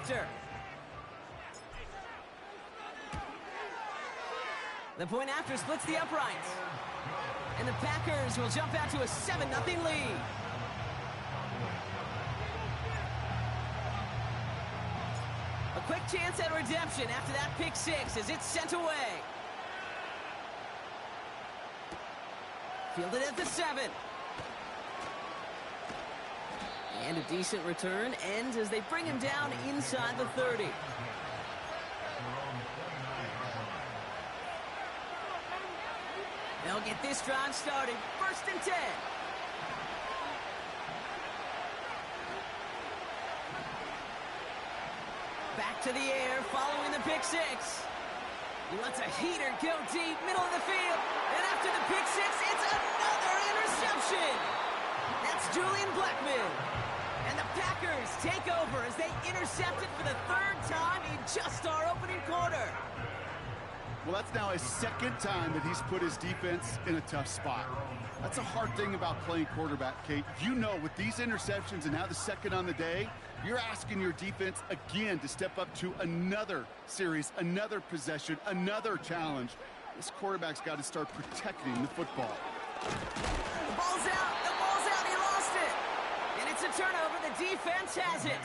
interceptor. The point after splits the uprights. And the Packers will jump out to a 7-0 lead. A quick chance at redemption after that pick six as it's sent away. Fielded at the 7. And a decent return ends as they bring him down inside the 30. They'll get this drive started. 1st and 10. Back to the air following the pick six. He lets a heater go deep, middle of the field. And after the pick six, it's another interception. That's Julian Blackman. And the Packers take over as they intercept it for the 3rd time in just our opening quarter. Well, that's now his 2nd time that he's put his defense in a tough spot. That's a hard thing about playing quarterback, Kate. You know, with these interceptions and now the 2nd on the day, you're asking your defense again to step up to another series, another possession, another challenge. This quarterback's got to start protecting the football. The ball's out, he lost it. And it's a turnover, the defense has it.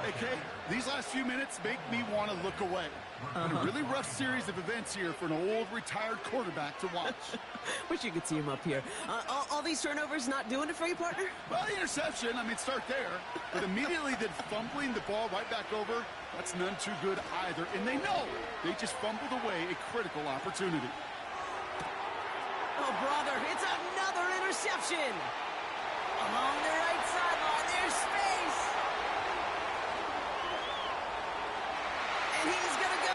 Hey, Kate, these last few minutes make me want to look away. Been a really rough series of events here for an old retired quarterback to watch. Wish you could see him up here. All these turnovers not doing it for you, partner? Well, the interception, I mean, start there. But immediately then fumbling the ball right back over, that's none too good either. And they know they just fumbled away a critical opportunity. Oh, brother, it's another interception. Along the right sideline, there's space. And he's going to go.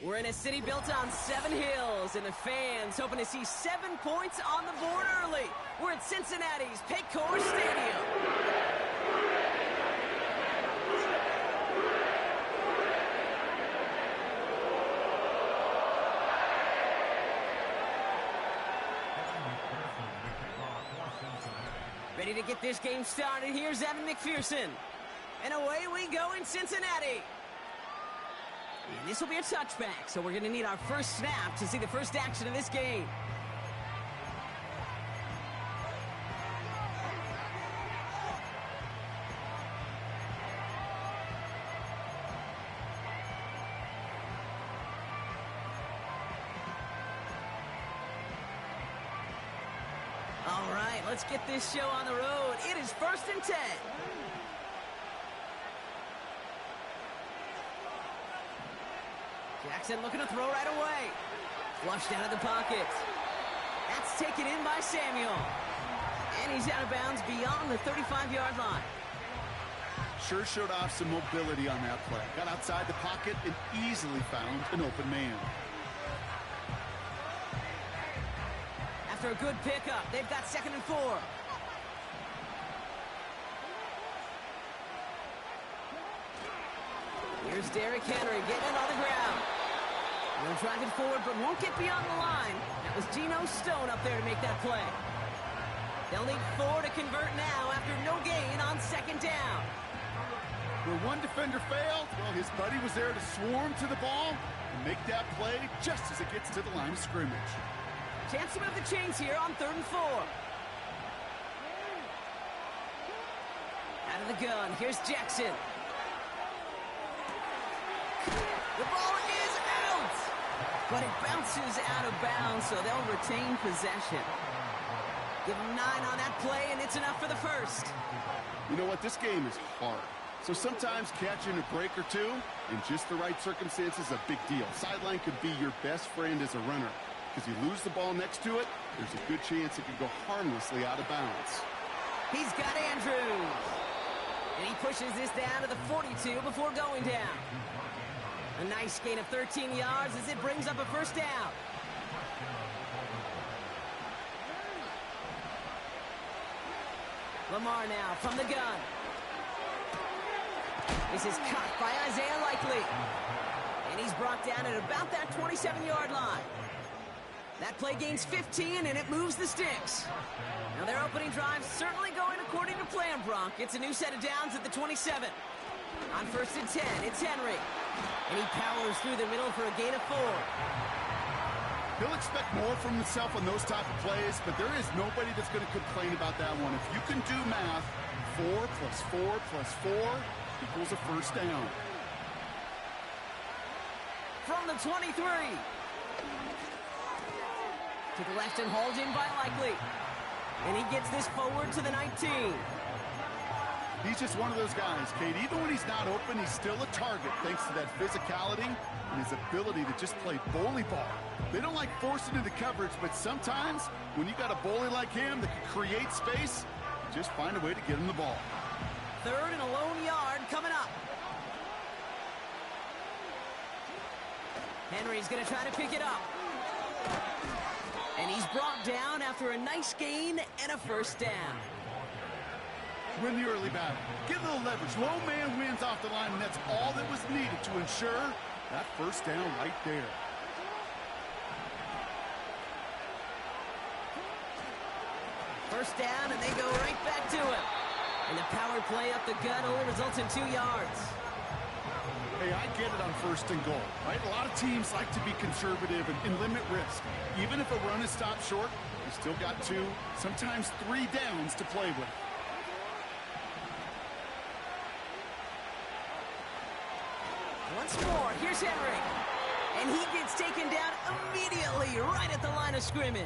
We're in a city built on 7 hills, and the fans hoping to see 7 points on the board early. We're at Cincinnati's Paycor Stadium. Ready to get this game started. Here's Evan McPherson. And away we go in Cincinnati. And this will be a touchback, so we're going to need our first snap to see the first action of this game. All right, let's get this show on the road. It is 1st and 10. Jackson looking to throw right away. Flushed out of the pocket. That's taken in by Samuel. And he's out of bounds beyond the 35-yard line. Sure showed off some mobility on that play. Got outside the pocket and easily found an open man. After a good pickup, they've got 2nd and 4. Here's Derrick Henry getting it on the ground. They'll drive it forward, but won't get beyond the line. That was Geno Stone up there to make that play. They'll need 4 to convert now after no gain on 2nd down. Where one defender failed, well, his buddy was there to swarm to the ball and make that play just as it gets to the line of scrimmage. Chance to move the chains here on 3rd and 4. Out of the gun, here's Jackson. The ball is out! But it bounces out of bounds, so they'll retain possession. Give them 9 on that play, and it's enough for the first. You know what? This game is hard. So sometimes catching a break or two in just the right circumstances is a big deal. Sideline could be your best friend as a runner. Because you lose the ball next to it, there's a good chance it could go harmlessly out of bounds. He's got Andrews. And he pushes this down to the 42 before going down. A nice gain of 13 yards as it brings up a first down. Lamar now from the gun. This is caught by Isaiah Likely. And he's brought down at about that 27-yard line. That play gains 15, and it moves the sticks. Now their opening drive certainly going according to plan, Bronk. It's a new set of downs at the 27. On 1st and 10, it's Henry. And he powers through the middle for a gain of 4. He'll expect more from himself on those type of plays, but there is nobody that's going to complain about that one. If you can do math, 4 plus 4 plus 4 equals a first down. From the 23. To the left and hauled in by Likely. And he gets this forward to the 19. He's just one of those guys, Kate. Even when he's not open, he's still a target thanks to that physicality and his ability to just play bully ball. They don't like forcing into coverage, but sometimes when you got a bully like him that can create space, just find a way to get him the ball. 3rd and a lone yard coming up. Henry's going to try to pick it up. And he's brought down after a nice gain and a first down. Win the early battle. Get a little leverage. Low man wins off the line, and that's all that was needed to ensure that first down right there. First down, and they go right back to it. And the power play up the gut only results in 2 yards. Hey, I get it on 1st and goal, right? A lot of teams like to be conservative and limit risk. Even if a run is stopped short, you still got 2, sometimes 3 downs to play with. Once more, here's Henry. And he gets taken down immediately right at the line of scrimmage.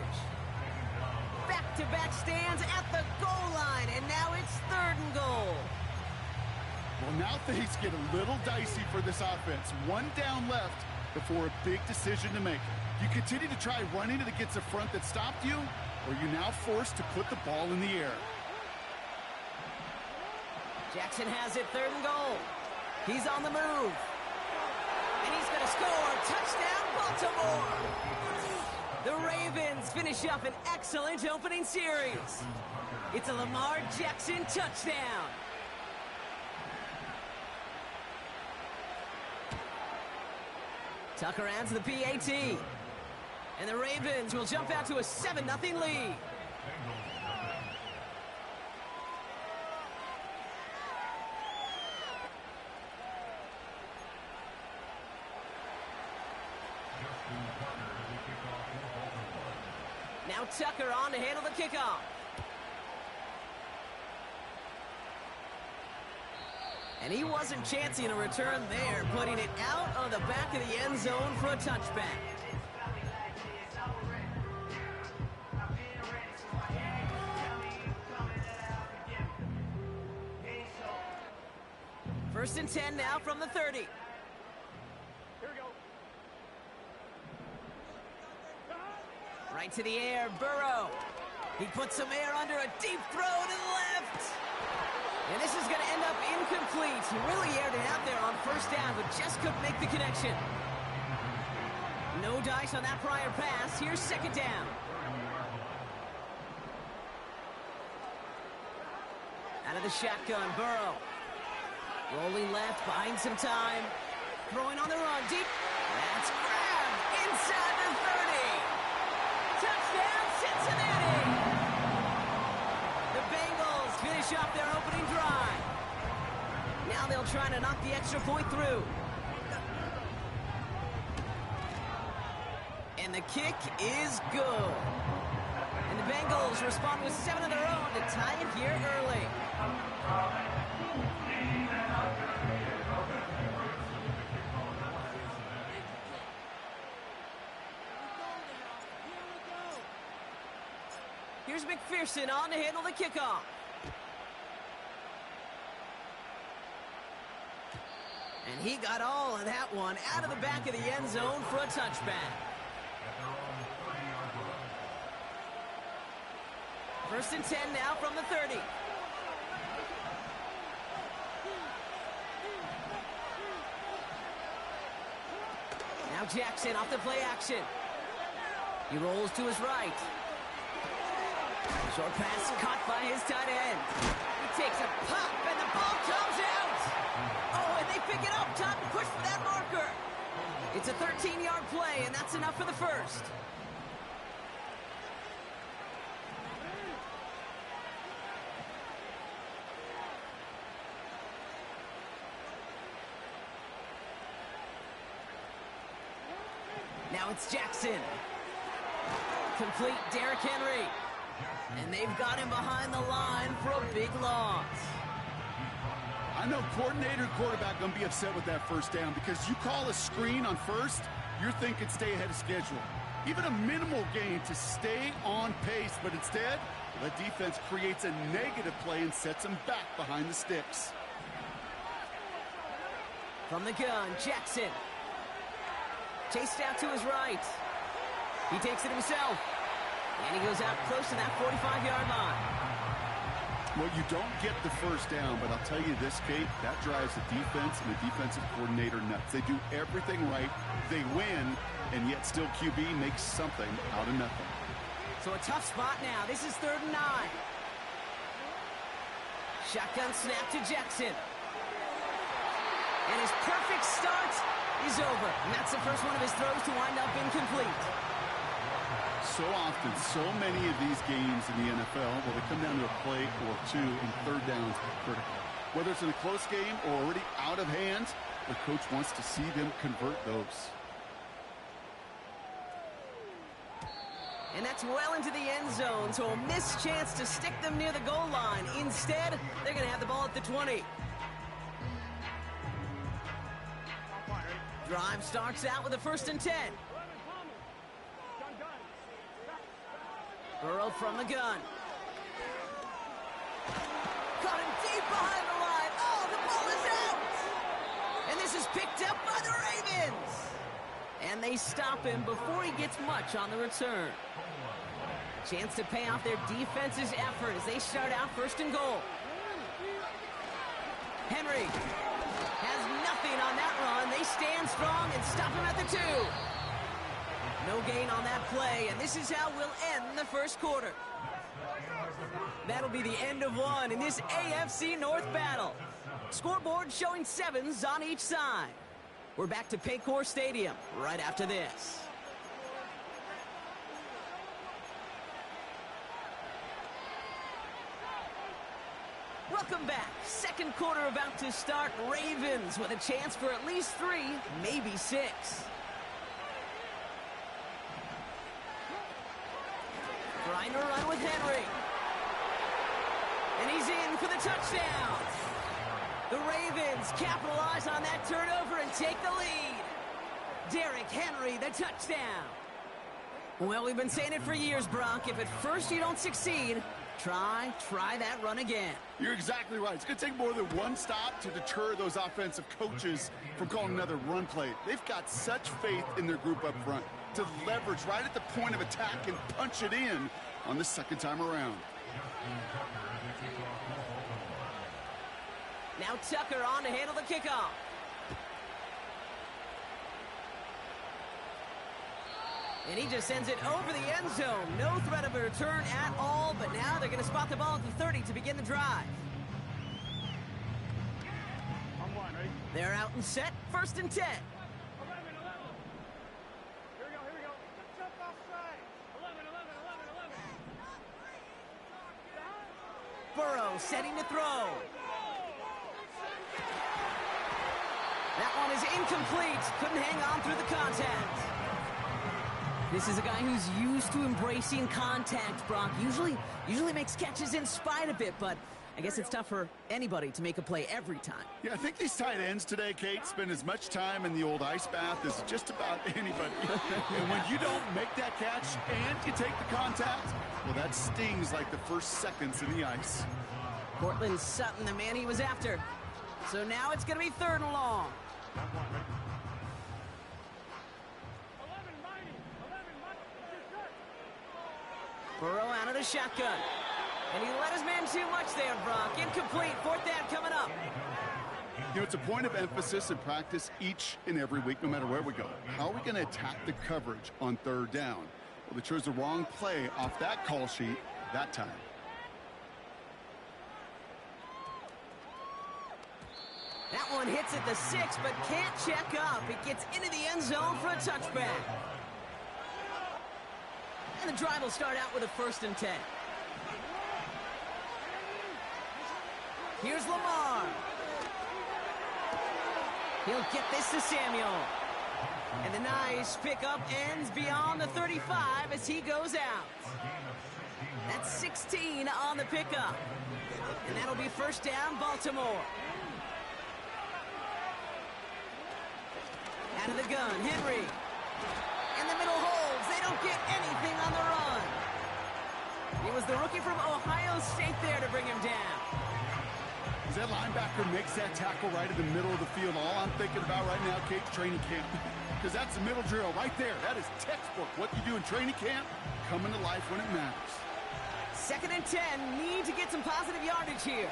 Back-to-back stands at the goal line, and now it's 3rd and goal. Well, now things get a little dicey for this offense. 1 down left before a big decision to make. You continue to try running it against a front that stopped you, or you're now forced to put the ball in the air. Jackson has it, 3rd and goal. He's on the move. And he's going to score. Touchdown, Baltimore. The Ravens finish up an excellent opening series. It's a Lamar Jackson touchdown. Tucker adds the PAT. And the Ravens will jump out to a 7-0 lead. Now Tucker on to handle the kickoff. And he wasn't chancing a return there, putting it out on the back of the end zone for a touchback. First and 10 now from the 30. Here we go. Right to the air, Burrow. He puts some air under a deep throw to the left. And this is going to end up incomplete. He really aired it out there on first down, but just couldn't make the connection. No dice on that prior pass. Here's second down. Out of the shotgun, Burrow. Rolling left, buying some time. Throwing on the run, deep. That's grabbed inside the 30. Touchdown, Cincinnati. The Bengals finish off their opening drive. Now they'll try to knock the extra point through. And the kick is good. And the Bengals respond with 7 of their own to tie it here early. Here's McPherson on to handle the kickoff. And he got all of that one out of the back of the end zone for a touchback. First and 10 now from the 30. Now Jackson off the play action. He rolls to his right. Short pass caught by his tight end. He takes a pop and the ball comes out. Oh, and they pick it up. Time to push for that marker. It's a 13-yard play, and that's enough for the first. Now it's Jackson. Complete Derrick Henry. And they've got him behind the line for a big loss. I know coordinator and quarterback going to be upset with that first down because you call a screen on first, you're thinking stay ahead of schedule. Even a minimal gain to stay on pace, but instead, the defense creates a negative play and sets them back behind the sticks. From the gun, Jackson. Chased out to his right. He takes it himself. And he goes out close to that 45-yard line. Well, you don't get the first down, but I'll tell you this, Kate, that drives the defense and the defensive coordinator nuts. They do everything right. They win, and yet still QB makes something out of nothing. So a tough spot now. This is 3rd and 9. Shotgun snap to Jackson. And his perfect start is over. And that's the first one of his throws to wind up incomplete. So often, so many of these games in the NFL, well, they come down to a play or two, and third downs are critical. Whether it's in a close game or already out of hand, the coach wants to see them convert those. And that's well into the end zone, so a missed chance to stick them near the goal line. Instead, they're going to have the ball at the 20. Drive starts out with a 1st and 10. Burrow from the gun. Caught him deep behind the line. Oh, the ball is out! And this is picked up by the Ravens. And they stop him before he gets much on the return. Chance to pay off their defense's effort as they start out 1st and goal. Henry has nothing on that run. They They stand strong and stop him at the 2. No gain on that play, and this is how we'll end the first quarter. That'll be the end of one in this AFC North battle. Scoreboard showing 7s on each side. We're back to Paycor Stadium right after this. Welcome back. Second quarter about to start. Ravens with a chance for at least 3, maybe 6. Trying to run with Henry. And he's in for the touchdown. The Ravens capitalize on that turnover and take the lead. Derrick Henry, the touchdown. Well, we've been saying it for years, Brock. If at first you don't succeed, try that run again. You're exactly right. It's going to take more than one stop to deter those offensive coaches from calling another run play. They've got such faith in their group up front to leverage right at the point of attack and punch it in on the second time around. Now Tucker on to handle the kickoff. And he just sends it over the end zone. No threat of a return at all, but now they're going to spot the ball at the 30 to begin the drive. They're out and set, 1st and 10. Burrow setting to throw. That one is incomplete. Couldn't hang on through the contact. This is a guy who's used to embracing contact, Brock. Usually makes catches in spite of it, but I guess it's tough for anybody to make a play every time. Yeah, I think these tight ends today, Kate, spend as much time in the old ice bath as just about anybody. And when you don't make that catch and you take the contact, well, that stings like the first seconds in the ice. Cortland Sutton, the man he was after. So now it's going to be 3rd and long. Burrow out of the shotgun. And he let his man too much there, Brock. Incomplete. 4th down coming up. You know, it's a point of emphasis in practice each and every week, no matter where we go. How are we going to attack the coverage on 3rd down? Well, they chose the wrong play off that call sheet that time. That one hits at the 6, but can't check up. It gets into the end zone for a touchback. And the drive will start out with a 1st and 10. Here's Lamar. He'll get this to Samuel. And the nice pickup ends beyond the 35 as he goes out. That's 16 on the pickup. And that'll be 1st down, Baltimore. Out of the gun, Henry. And the middle holds. They don't get anything on the run. It was the rookie from Ohio State there to bring him down. As that linebacker makes that tackle right in the middle of the field, all I'm thinking about right now, Kate, training camp. Because that's the middle drill right there. That is textbook. What you do in training camp, coming to life when it matters. 2nd and 10. Need to get some positive yardage here.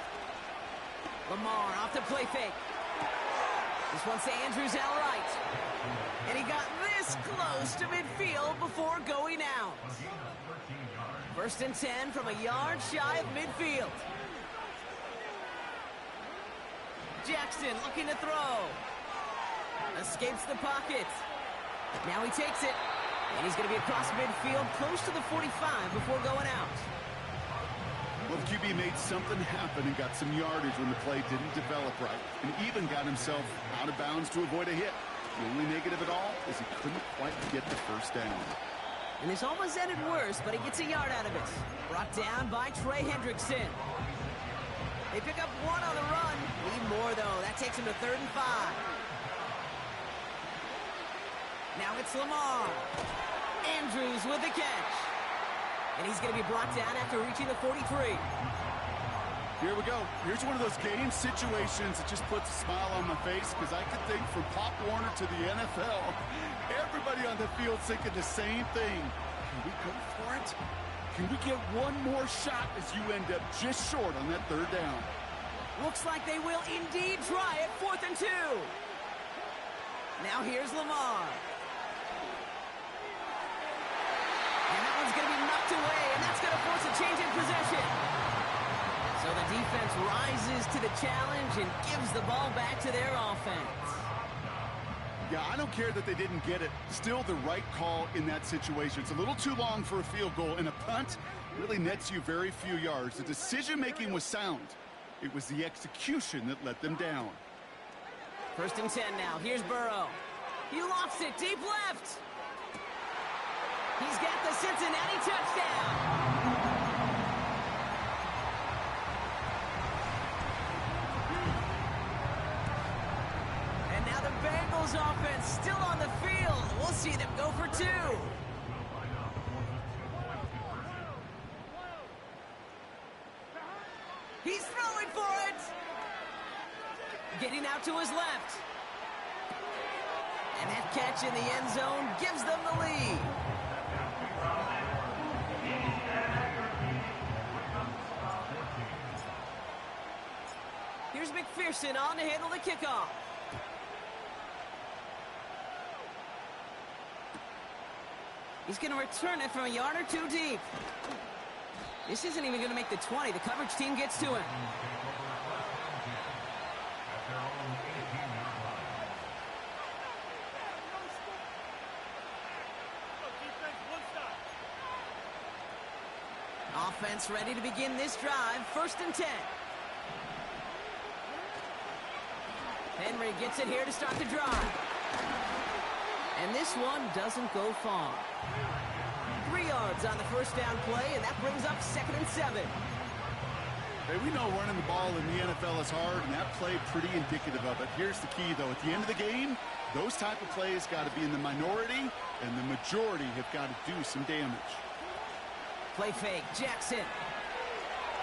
Lamar off the play fake. This one's to Andrews out right. And he got this close to midfield before going out. 1st and 10 from a yard shy of midfield. Jackson looking to throw. Escapes the pocket. Now he takes it. And he's going to be across midfield close to the 45 before going out. Well, the QB made something happen and got some yardage when the play didn't develop right, and even got himself out of bounds to avoid a hit. The only negative at all is he couldn't quite get the 1st down. And this almost ended worse, but he gets a yard out of it. Brought down by Trey Hendrickson. They pick up 1 on the run. Need more, though. That takes him to 3rd and 5. Now it's Lamar. Andrews with the catch. And he's going to be brought down after reaching the 43. Here we go. Here's one of those game situations that just puts a smile on my face, because I could think from Pop Warner to the NFL, everybody on the field thinking the same thing. Can we go for it? Can we get one more shot as you end up just short on that 3rd down? Looks like they will indeed try it. 4th and 2. Now here's Lamar. And that one's going to be knocked away, and that's going to force a change in possession. So the defense rises to the challenge and gives the ball back to their offense. Yeah, I don't care that they didn't get it. Still the right call in that situation. It's a little too long for a field goal, and a punt really nets you very few yards. The decision-making was sound. It was the execution that let them down. 1st and 10 now. Here's Burrow. He lofts it deep left. He's got the Cincinnati touchdown. And now the Bengals offense still on the field. We'll see them go for 2. He's throwing for it. Getting out to his left. And that catch in the end zone gives them the lead. Here's McPherson on to handle the kickoff. He's going to return it from a yard or 2 deep. This isn't even going to make the 20. The coverage team gets to him. Offense ready to begin this drive. 1st and 10. Henry gets it here to start the drive. And this one doesn't go far. 3 yards on the 1st down play, and that brings up 2nd and 7. Hey, we know running the ball in the NFL is hard, and that play pretty indicative of it. Here's the key, though. At the end of the game, those type of plays got to be in the minority, and the majority have got to do some damage. Play fake. Jackson.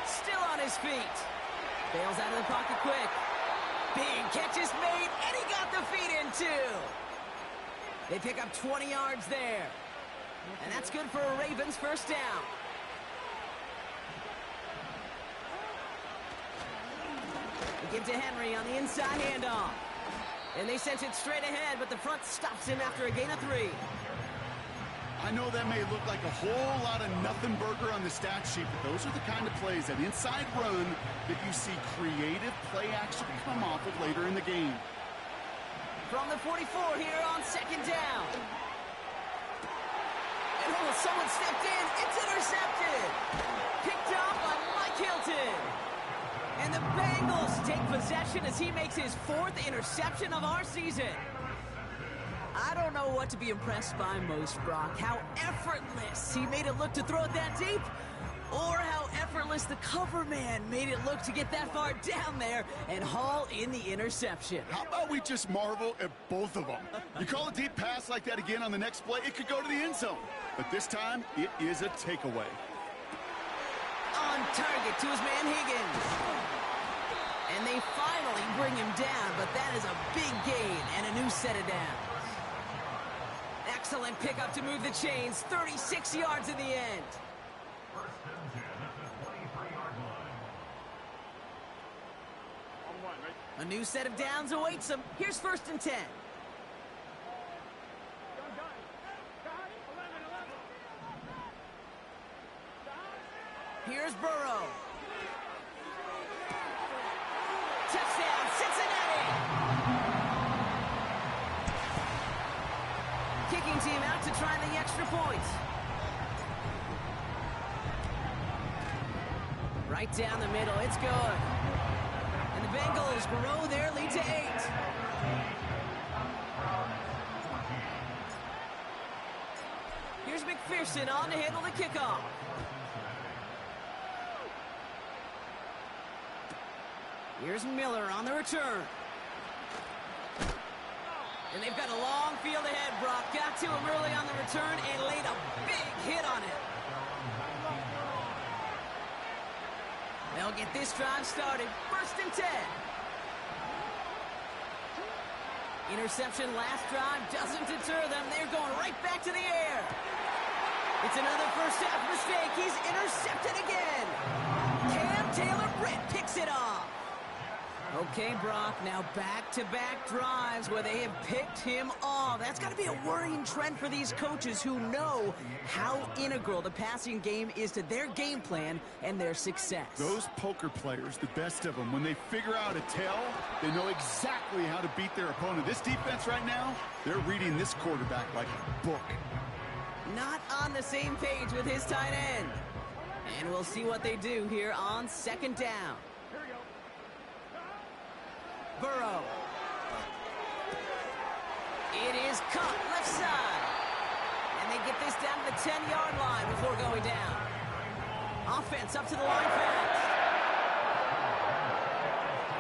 Still on his feet. Bails out of the pocket quick. Big catch is made, and he got the feet in, too. They pick up 20 yards there. And that's good for a Ravens 1st down. They give to Henry on the inside handoff. And they sent it straight ahead, but the front stops him after a gain of 3. I know that may look like a whole lot of nothing burger on the stat sheet, but those are the kind of plays, that inside run, that you see creative play action come off of later in the game. From the 44 here on 2nd down. And someone stepped in. It's intercepted. Picked up by Mike Hilton. And the Bengals take possession as he makes his 4th interception of our season. I don't know what to be impressed by most, Brock. How effortless he made it look to throw it that deep, or how effortless the cover man made it look to get that far down there and haul in the interception. How about we just marvel at both of them? You call a deep pass like that again on the next play, it could go to the end zone. But this time, it is a takeaway. On target to his man Higgins. And they finally bring him down, but that is a big gain and a new set of downs. Excellent pickup to move the chains. 36 yards in the end. A new set of downs awaits him. Here's 1st and 10. Here's Burrow. Touchdown, Cincinnati! Kicking team out to try the extra point. Right down the middle, it's good. And the Bengals grow their lead to 8. Here's McPherson on to handle the kickoff. Here's Miller on the return. And they've got a long field ahead, Brock. Got to him early on the return and laid a big hit on it. They'll get this drive started. 1st and 10. Interception last drive doesn't deter them. They're going right back to the air. It's another first half mistake. He's intercepted again. Cam Taylor-Britt picks it off. Okay, Brock, now back-to-back drives where they have picked him off. That's got to be a worrying trend for these coaches who know how integral the passing game is to their game plan and their success. Those poker players, the best of them, when they figure out a tell, they know exactly how to beat their opponent. This defense right now, they're reading this quarterback like a book. Not on the same page with his tight end. And we'll see what they do here on second down. Burrow. It is caught left side. And they get this down to the 10-yard line before going down. Offense up to the line fast.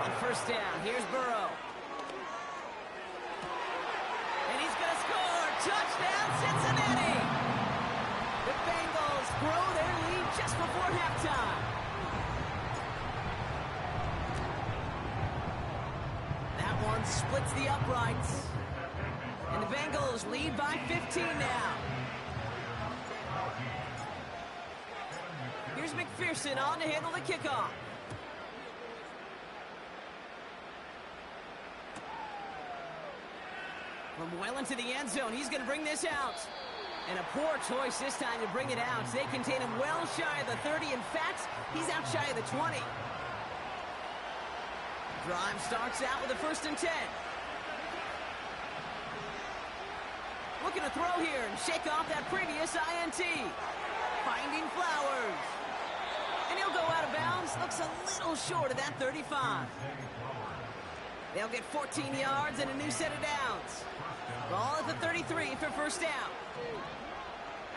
On first down, here's Burrow. And he's going to score. Touchdown, Cincinnati. The Bengals grow their lead just before halftime. One splits the uprights. And the Bengals lead by 15 now. Here's McPherson on to handle the kickoff. From well into the end zone, he's going to bring this out. And a poor choice this time to bring it out. They contain him well shy of the 30. In fact, he's out shy of the 20. Drive starts out with a 1st and 10. Looking to throw here and shake off that previous INT. Finding Flowers. And he'll go out of bounds. Looks a little short of that 35. They'll get 14 yards and a new set of downs. Ball at the 33 for first down.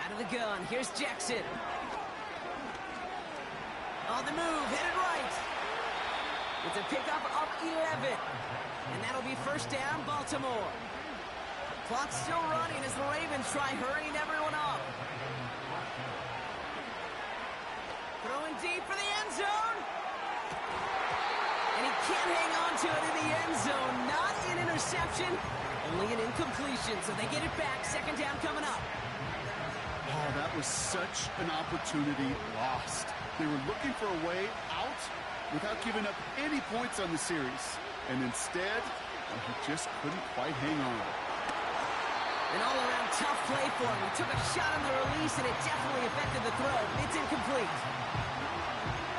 Out of the gun, here's Jackson. On the move, headed right. It's a pickup of 11. And that'll be first down, Baltimore. Clock's still running as the Ravens try hurrying everyone up. Throwing deep for the end zone. And he can't hang on to it in the end zone. Not an interception, only an incompletion. So they get it back. Second down coming up. Oh, that was such an opportunity lost. They were looking for a way out without giving up any points on the series. And instead, he just couldn't quite hang on. An all-around tough play for him. He took a shot on the release, and it definitely affected the throw. It's incomplete.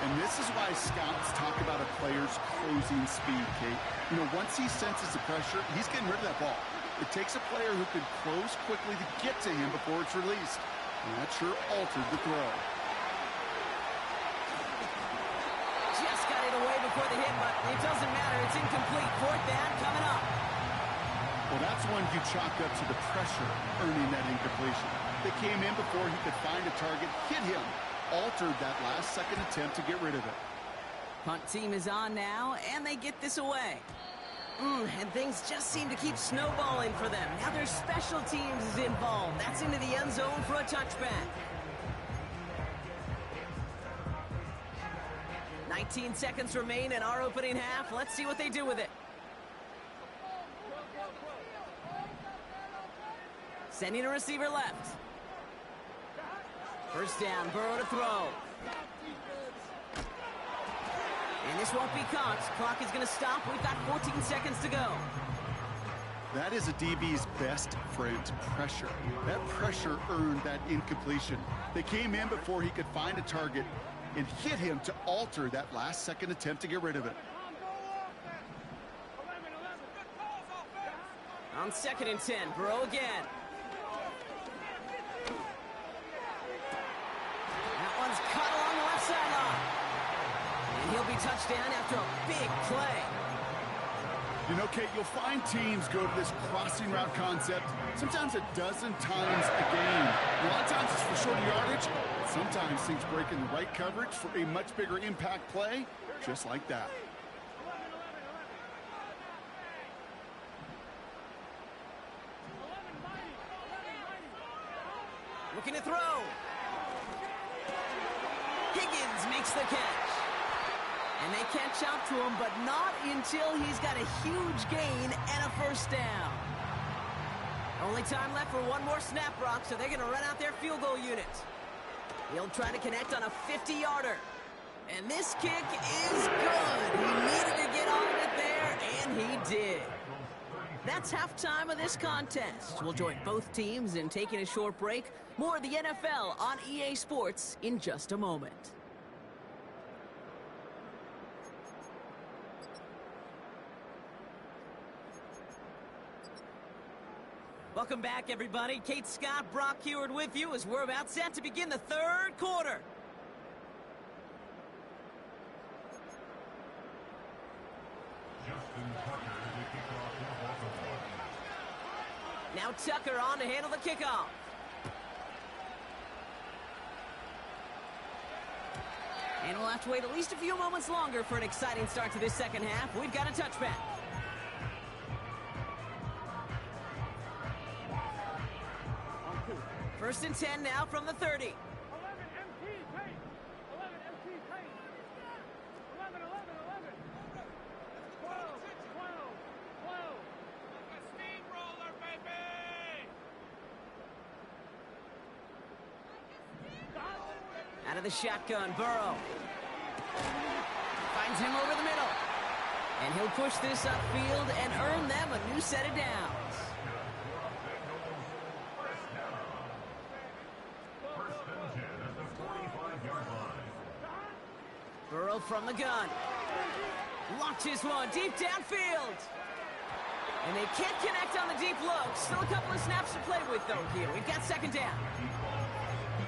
And this is why scouts talk about a player's closing speed, Kate. You know, once he senses the pressure, he's getting rid of that ball. It takes a player who can close quickly to get to him before it's released. And that sure altered the throw. Just got it away before the hit, but it doesn't matter. It's incomplete. Fourth down coming up. Well, that's one you chalk up to the pressure earning that incompletion. They came in before he could find a target, hit him, altered that last-second attempt to get rid of it. Punt team is on now, and they get this away. And things just seem to keep snowballing for them. Now their special teams is involved. That's into the end zone for a touchback. 19 seconds remain in our opening half. Let's see what they do with it. Sending a receiver left. First down, Burrow to throw. And this won't be caught. Clock is going to stop. We've got 14 seconds to go. That is a DB's best friend, pressure. That pressure earned that incompletion. They came in before he could find a target and hit him to alter that last-second attempt to get rid of it. On 2nd and 10, Burrow again. That one's cut along the left sideline. And he'll be touchdown after a big play. You know, Kate, you'll find teams go to this crossing route concept sometimes a dozen times a game. A lot of times it's for shorter yardage. Sometimes things break in the right coverage for a much bigger impact play, just like that. Looking to throw. Higgins makes the catch. And they catch up to him, but not until he's got a huge gain and a first down. Only time left for one more snap, Brock, so they're going to run out their field goal unit. He'll try to connect on a 50-yarder. And this kick is good. He needed to get all of it did. That's halftime of this contest. We'll join both teams in taking a short break. More of the NFL on EA Sports in just a moment. Welcome back, everybody. Kate Scott, Brock Heward with you as we're about set to begin the third quarter. Now Tucker on to handle the kickoff. And we'll have to wait at least a few moments longer for an exciting start to this second half. We've got a touchback. First and 10 now from the 30. 11, Out of the shotgun, Burrow. Finds him over the middle. And he'll push this upfield and earn them a new set of downs. Burrow from the gun. Launches one deep downfield. And they can't connect on the deep look. Still a couple of snaps to play with, though, here. We've got second down.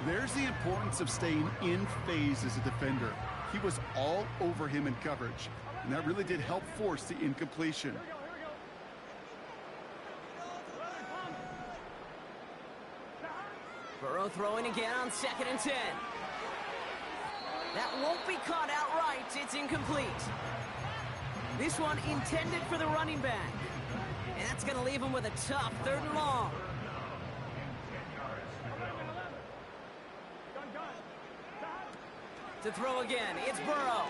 There's the importance of staying in phase as a defender. He was all over him in coverage, and that really did help force the incompletion. Burrow throwing again on 2nd and 10. That won't be caught outright. It's incomplete. This one intended for the running back. And that's going to leave him with a tough 3rd and long. To throw again, it's Burrow.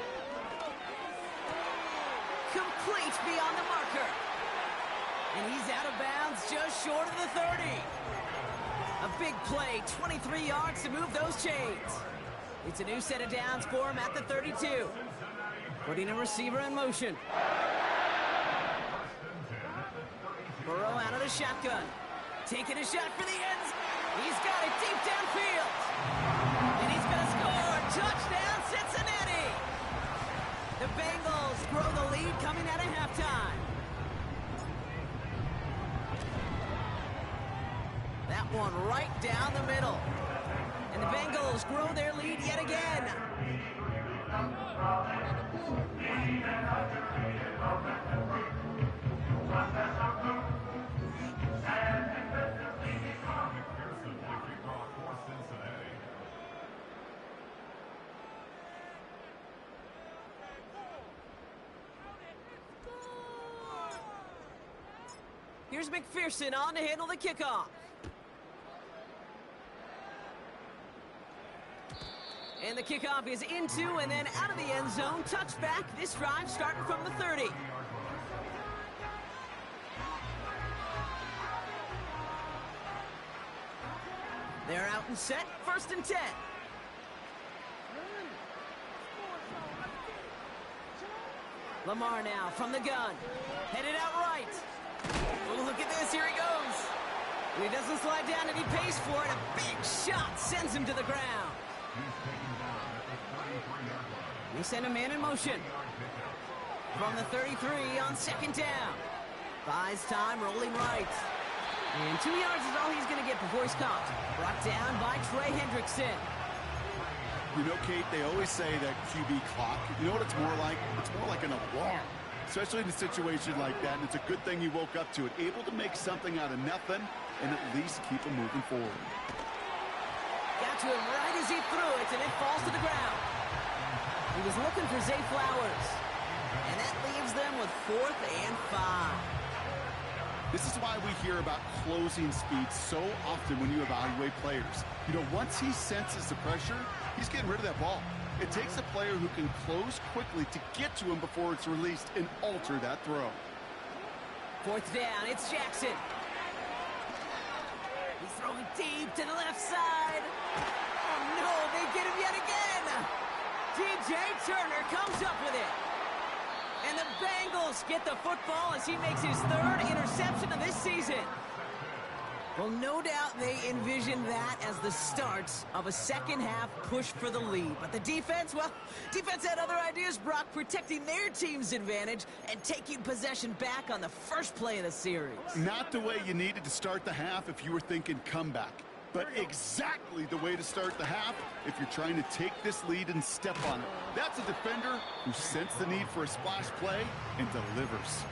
Complete beyond the marker. And he's out of bounds just short of the 30. A big play, 23 yards to move those chains. It's a new set of downs for him at the 32. Putting a receiver in motion. Burrow out of the shotgun. Taking a shot for the ends. He's got it deep downfield. And he's going to score. Touchdown, Cincinnati. The Bengals grow the lead coming out of halftime. That one right down the middle. And the Bengals grow their lead yet again. Here's McPherson on to handle the kickoff. And the kickoff is into and then out of the end zone. Touchback. This drive starting from the 30. They're out and set. 1st and 10. Lamar now from the gun. Headed out right. Oh, look at this. Here he goes. And he doesn't slide down and he pays for it. A big shot sends him to the ground. They send a man in motion. From the 33 on 2nd down. Buys time, rolling right. And 2 yards is all he's going to get before he's caught. Brought down by Trey Hendrickson. You know, Kate, they always say that QB clock, you know what it's more like? It's more like an alarm, especially in a situation like that. And it's a good thing you woke up to it, able to make something out of nothing and at least keep him moving forward. Got to him right as he threw it, and it falls to the ground. He was looking for Zay Flowers, and that leaves them with 4th and 5. This is why we hear about closing speed so often when you evaluate players. You know, once he senses the pressure, he's getting rid of that ball. It takes a player who can close quickly to get to him before it's released and alter that throw. 4th down, it's Jackson. He's throwing deep to the left side. Oh, no, they get him yet again. DJ Turner comes up with it. And the Bengals get the football as he makes his third interception of this season. Well, no doubt they envisioned that as the start of a second-half push for the lead. But the defense, well, defense had other ideas, Brock, protecting their team's advantage and taking possession back on the first play of the series. Not the way you needed to start the half if you were thinking comeback, but exactly the way to start the half if you're trying to take this lead and step on it. That's a defender who sensed the need for a splash play and delivers.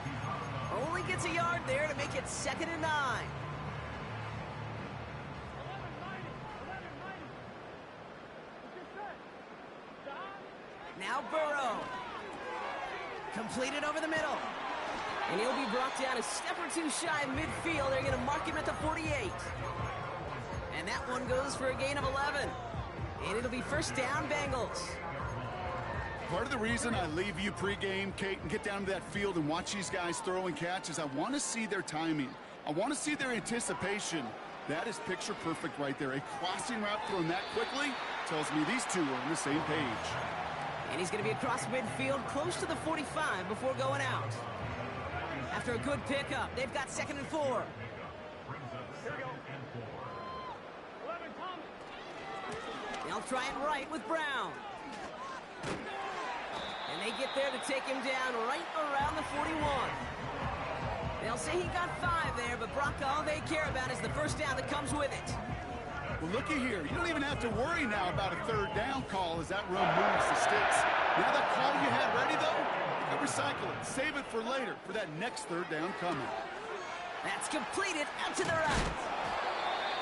Only gets a yard there to make it 2nd and 9. Now Burrow. Completed over the middle. And he'll be brought down a step or two shy of midfield. They're going to mark him at the 48. And that one goes for a gain of 11. And it'll be first down, Bengals. Part of the reason I leave you pregame, Kate, and get down to that field and watch these guys throw and catch is I want to see their timing. I want to see their anticipation. That is picture perfect right there. A crossing route thrown that quickly tells me these two are on the same page. And he's going to be across midfield, close to the 45 before going out. After a good pickup, they've got 2nd and 4. Here we go. They'll try it right with Brown. And they get there to take him down right around the 41. They'll say he got 5 there, but Brock, all they care about is the first down that comes with it. Well, looky here. You don't even have to worry now about a 3rd down call as that run moves the sticks. Now that call you had ready, though, you can recycle it. Save it for later for that next 3rd down coming. That's completed out to the right.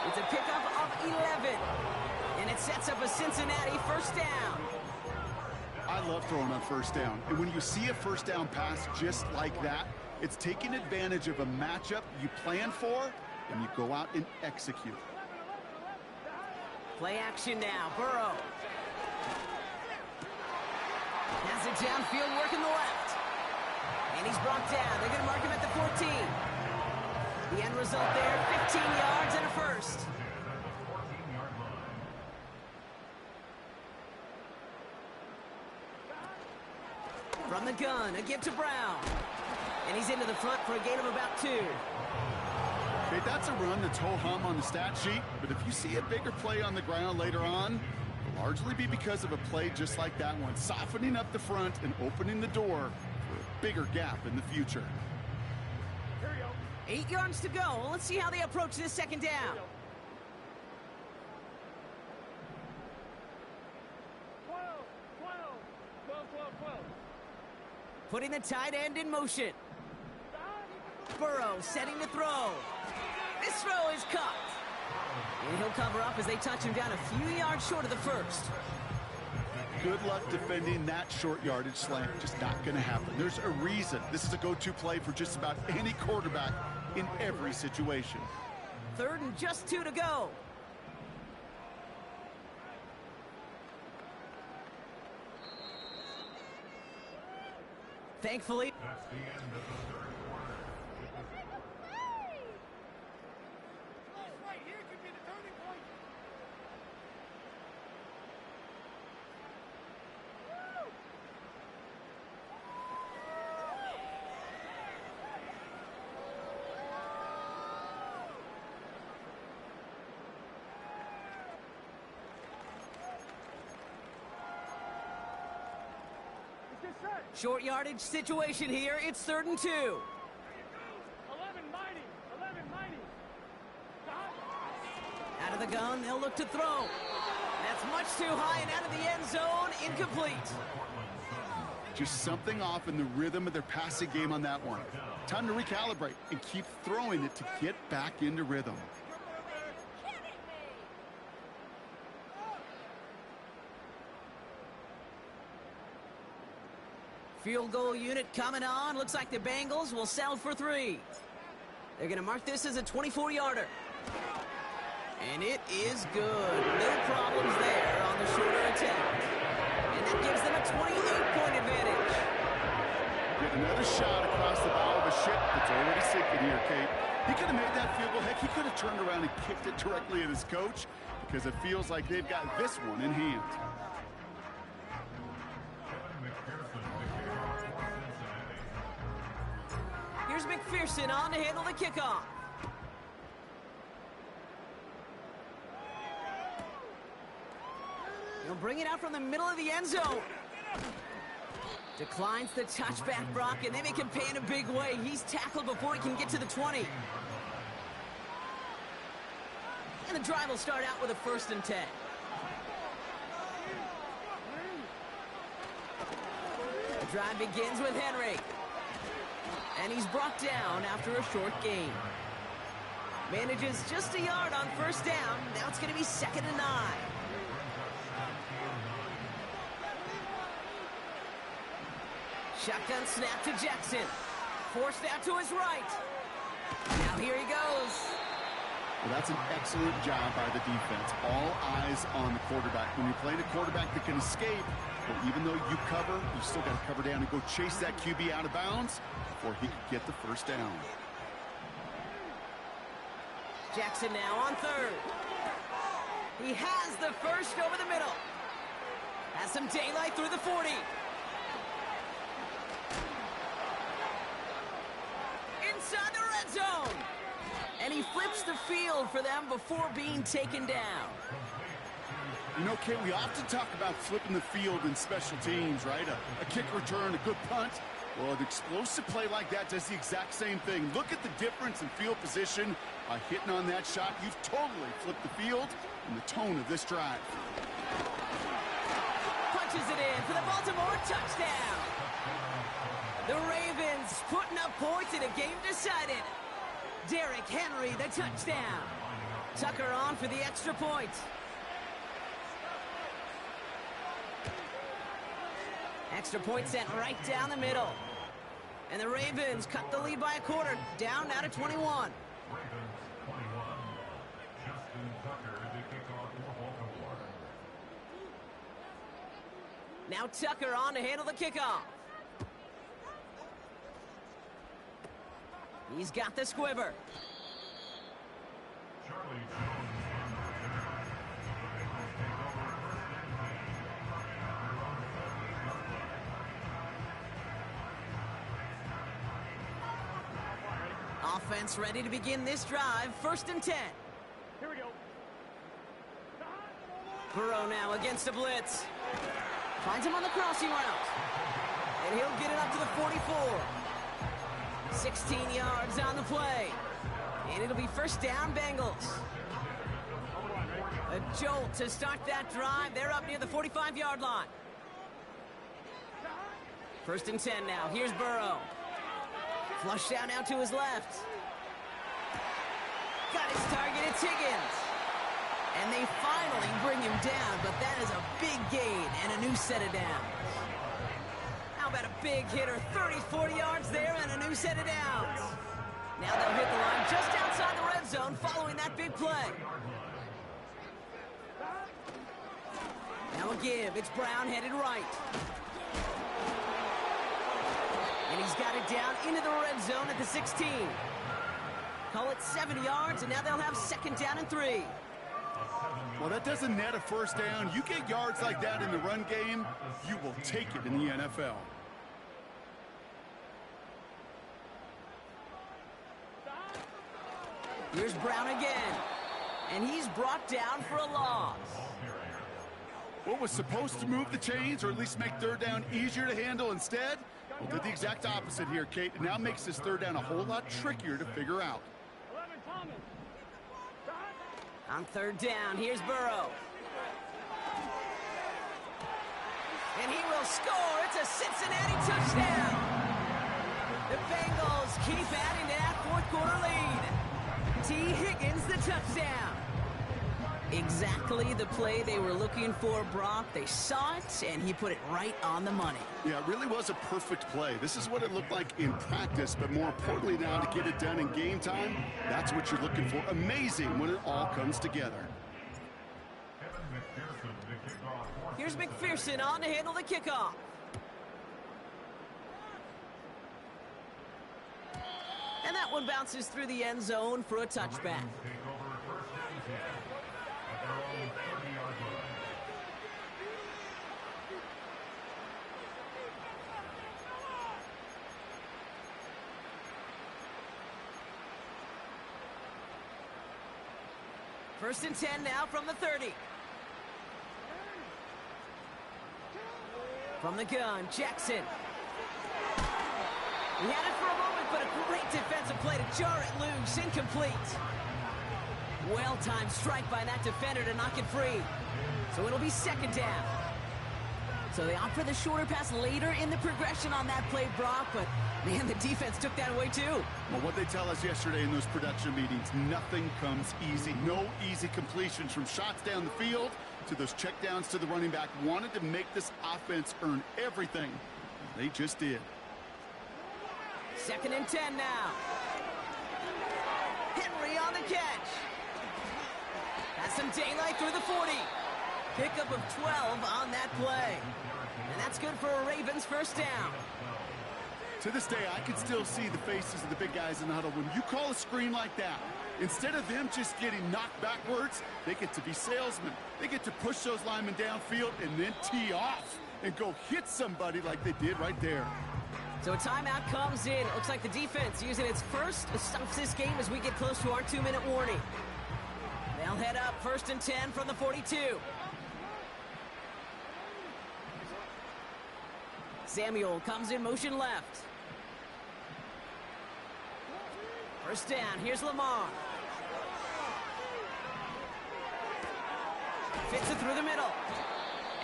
It's a pickup of 11. And it sets up a Cincinnati first down. I love throwing on first down. And when you see a first down pass just like that, it's taking advantage of a matchup you plan for, and you go out and execute. Play action now, Burrow. Has it downfield, working the left. And he's brought down. They're going to mark him at the 14. The end result there, 15 yards and a first. From the gun, a give to Brown. And he's into the front for a gain of about 2. Okay, that's a run that's ho-hum on the stat sheet, but if you see a bigger play on the ground later on, it'll largely be because of a play just like that one, softening up the front and opening the door for a bigger gap in the future. Here we go. 8 yards to go. Let's see how they approach this 2nd down. 12. Putting the tight end in motion. Burrow setting to throw. This throw is caught. And he'll cover up as they touch him down a few yards short of the first. Good luck defending that short yardage slant. Just not going to happen. There's a reason this is a go-to play for just about any quarterback in every situation. 3rd and just 2 to go. Thankfully, That's the end of the 3rd quarter. Right here could be the turning point. short yardage situation here. It's 3rd and 2. 11 mighty. 11 mighty. Out of the gun, they'll look to throw. That's much too high and out of the end zone. Incomplete. Just something off in the rhythm of their passing game on that one. Time to recalibrate and keep throwing it to get back into rhythm. Field goal unit coming on. Looks like the Bengals will settle for 3. They're going to mark this as a 24-yarder. And it is good. No problems there on the shorter attempt. And that gives them a 28-point advantage. Get another shot across the bow of a ship that's already sinking here, Kate. He could have made that field goal. Heck, he could have turned around and kicked it directly at his coach because it feels like they've got this one in hand. Here's McPherson on to handle the kickoff. He'll bring it out from the middle of the end zone. Declines the touchback, Brock, and they make him pay in a big way. He's tackled before he can get to the 20. And the drive will start out with a 1st and 10. The drive begins with Henry. And he's brought down after a short gain. Manages just a yard on 1st down. Now it's going to be 2nd and 9. Shotgun snap to Jackson. Forced out to his right. Now here he goes. Well, that's an excellent job by the defense. All eyes on the quarterback. When you're playing a quarterback that can escape, well, even though you cover, you still got to cover down and go chase that QB out of bounds before he could get the 1st down. Jackson now on 3rd. He has the 1st over the middle. Has some daylight through the 40. Inside the red zone. And he flips the field for them before being taken down. You know, Kate, we often talk about flipping the field in special teams, right? A kick return, a good punt. Well, an explosive play like that does the exact same thing. Look at the difference in field position. By hitting on that shot, you've totally flipped the field and the tone of this drive. Punches it in for the Baltimore touchdown. The Ravens putting up points in a game decided. Derrick Henry, the touchdown. Tucker on for the extra point. Extra point sent right down the middle. And the Ravens cut the lead by a quarter, down now to 21. Now Tucker on to handle the kickoff. He's got the squibber. Offense ready to begin this drive. 1st and 10. Here we go. Burrow now against a blitz. Finds him on the crossing route. And he'll get it up to the 44. 16 yards on the play. And it'll be 1st down, Bengals. A jolt to start that drive. They're up near the 45-yard line. 1st and 10 now. Here's Burrow. Flushed out now to his left. Got his target, it's Higgins. And they finally bring him down, but that is a big gain and a new set of downs. How about a big hitter, 30, 40 yards there and a new set of downs. Now they'll hit the line just outside the red zone following that big play. Now a give, it's Brown headed right. And he's got it down into the red zone at the 16. Call it 70 yards, and now they'll have 2nd down and 3. Well, that doesn't net a 1st down. You get yards like that in the run game, you will take it in the NFL. Here's Brown again. And he's brought down for a loss. What was supposed to move the chains, or at least make 3rd down easier to handle instead? Well, did the exact opposite here, Kate. It now makes this 3rd down a whole lot trickier to figure out. 11 Thomas. On 3rd down, here's Burrow. And he will score. It's a Cincinnati touchdown. The Bengals keep adding to that 4th quarter lead. T. Higgins, the touchdown. Exactly the play they were looking for, Brock. They saw it, and he put it right on the money. Yeah, it really was a perfect play. This is what it looked like in practice, but more importantly now, to get it done in game time, that's what you're looking for. Amazing when it all comes together. Here's McPherson on to handle the kickoff. And that one bounces through the end zone for a touchback. First and 10 now from the 30. From the gun, Jackson. He had it for a moment, but a great defensive play to jar it loose. Incomplete. Well-timed strike by that defender to knock it free. So it'll be second down. So they opt for the shorter pass later in the progression on that play, Brock, but man, the defense took that away too. Well, what they tell us yesterday in those production meetings, nothing comes easy. No easy completions from shots down the field to those checkdowns to the running back. Wanted to make this offense earn everything. They just did. Second and 10 now. Henry on the catch. Has some daylight through the 40. Pickup of 12 on that play. And that's good for a Ravens first down. To this day, I can still see the faces of the big guys in the huddle. When you call a screen like that, instead of them just getting knocked backwards, they get to be salesmen. They get to push those linemen downfield and then tee off and go hit somebody like they did right there. So a timeout comes in. It looks like the defense using its first to stop this game as we get close to our 2-minute warning. They'll head up first and 10 from the 42. Samuel comes in motion left. First down, here's Lamar. Fits it through the middle.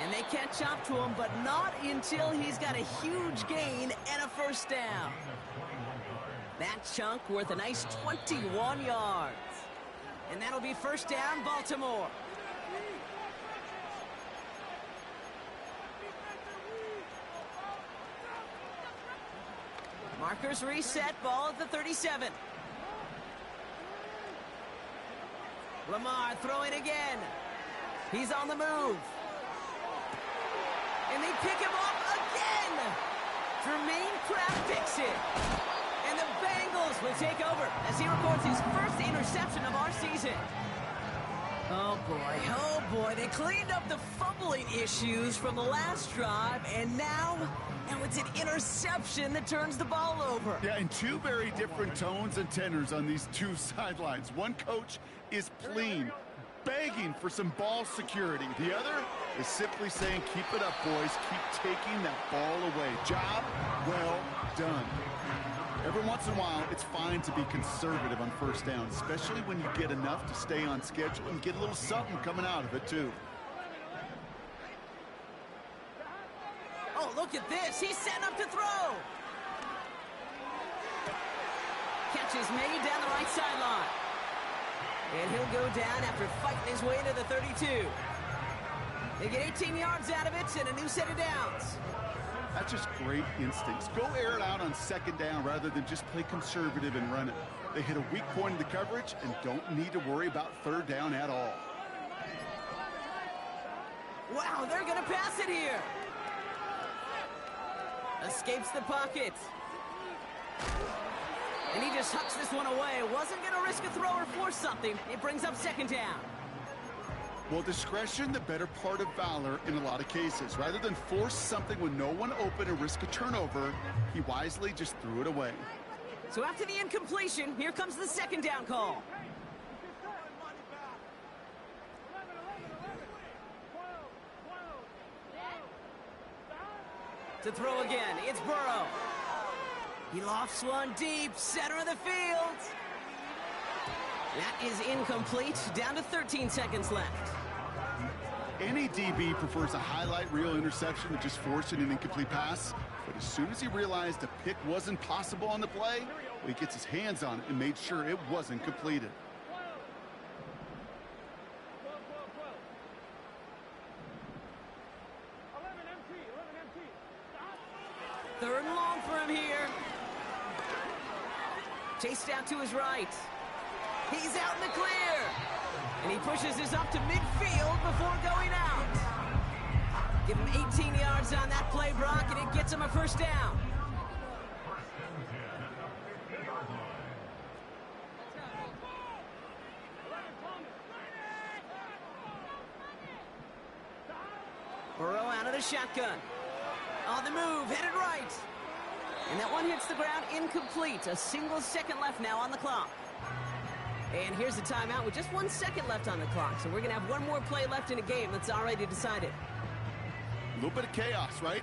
And they catch up to him, but not until he's got a huge gain and a first down. That chunk worth a nice 21 yards. And that'll be first down, Baltimore. Markers reset, ball at the 37. Lamar throwing again. He's on the move. And they pick him up again. Jermaine Kraft picks it. And the Bengals will take over as he records his first interception of our season. Oh boy, they cleaned up the fumbling issues from the last drive, and now it's an interception that turns the ball over. Yeah, and two very different tones and tenors on these two sidelines. One coach is pleading, begging for some ball security. The other is simply saying, keep it up, boys. Keep taking that ball away. Job well done. Every once in a while, it's fine to be conservative on first down, especially when you get enough to stay on schedule and get a little something coming out of it, too. Oh, look at this. He's setting up to throw. Catch is made down the right sideline. And he'll go down after fighting his way to the 32. They get 18 yards out of it and a new set of downs. That's just great instincts. Go air it out on second down rather than just play conservative and run it. They hit a weak point in the coverage and don't need to worry about third down at all. Wow, they're going to pass it here. Escapes the pocket. And he just hucks this one away. Wasn't going to risk a throw or force something. It brings up second down. Well, discretion, the better part of valor in a lot of cases. Rather than force something with no one open and risk a turnover, he wisely just threw it away. So after the incompletion, here comes the second down call. To throw again, it's Burrow. He lofts one deep, center of the field. That is incomplete, down to 13 seconds left. Any DB prefers a highlight reel interception to just forcing an incomplete pass. But as soon as he realized a pick wasn't possible on the play, well, he gets his hands on it and made sure it wasn't completed. Third and long for him here. Chased out to his right. He's out in the clear. And he pushes this up to midfield before going out. Give him 18 yards on that play, Brock, and it gets him a first down. Burrow out of the shotgun. On the move, headed right. And that one hits the ground incomplete. A single second left now on the clock. And here's the timeout with just 1 second left on the clock. So we're going to have one more play left in a game that's already decided. A little bit of chaos, right?